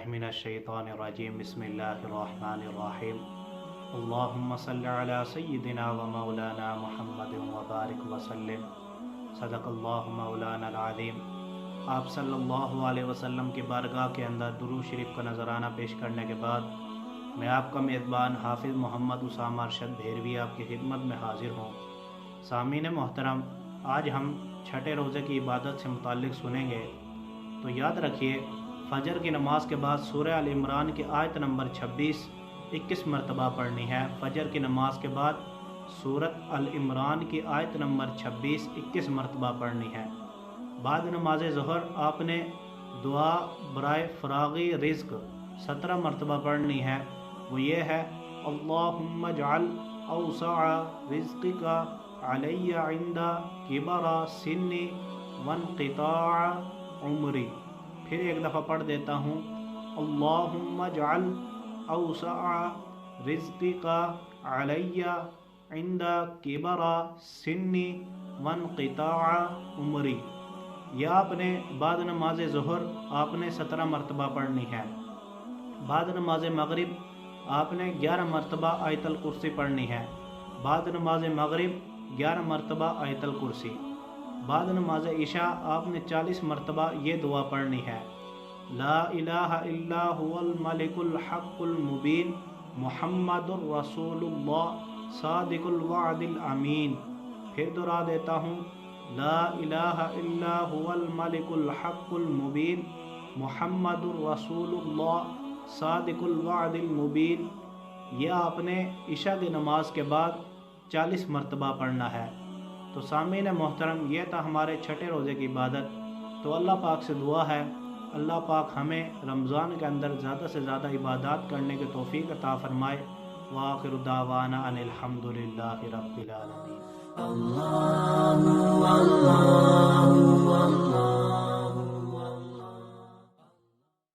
باللہ من الشیطان الرجیم بسم اللہ الرحمن الرحیم اللہم صلی علی سیدنا و مولانا محمد وبارک وسلم صدق اللہ مولانا العظیم۔ آپ صلی اللہ علیہ وسلم کی بارگاہ کے اندر درود شریف کا نذرانہ پیش کرنے کے بعد میں آپ کا میزبان حافظ محمد اسامہ ارشد بھیروی آپ کی خدمت میں حاضر ہوں۔ سامعین محترم، آج ہم چھٹے روزے کی عبادت سے متعلق سنیں گے، تو یاد رکھیے فجر کی نماز کے بعد سورہ ال عمران کی آیت نمبر 26 21 مرتبہ پڑھنی ہے۔ فجر کی نماز کے بعد سورۃ ال عمران کی آیت نمبر 26 21 مرتبہ پڑھنی ہے۔ بعد نماز ظہر آپ نے دعا برائے فراغی رزق 17 مرتبہ پڑھنی ہے، وہ یہ ہے اللہم اجعل اوسع رزقک علی عند کبر سنی وانقطاع عمری۔ پھر ایک دفعہ پڑھ دیتا ہوں، اللہم اجعل اوسع رزقک علی عند کبر سنی وانقطاع عمری۔ یہ آپ نے بعد نماز ظہر آپ نے 17 مرتبہ پڑھنی ہے۔ بعد نماز مغرب آپ نے 11 مرتبہ آیت الکرسی پڑھنی ہے۔ بعد نماز مغرب 11 مرتبہ آیت الکرسی۔ بعد نماز عشاء آپ نے 40 مرتبہ یہ دعا پڑھنی ہے، لا الہ الا هو الملک الحق المبین محمد الرسول اللہ صادق الوعد الامین۔ پھر دہرا دیتا ہوں، لا الہ الا هو الملک الحق المبین محمد الرسول اللہ صادق الوعد المبین۔ یہ آپ نے عشاء کی نماز کے بعد 40 مرتبہ پڑھنا ہے۔ تو سامعین محترم، یہ تھا ہمارے چھٹے روزے کی عبادت۔ تو اللہ پاک سے دعا ہے اللہ پاک ہمیں رمضان کے اندر زیادہ سے زیادہ عبادات کرنے کی توفیق عطا فرمائے۔ وآخر دعوانا ان الحمد للہ رب العالمین۔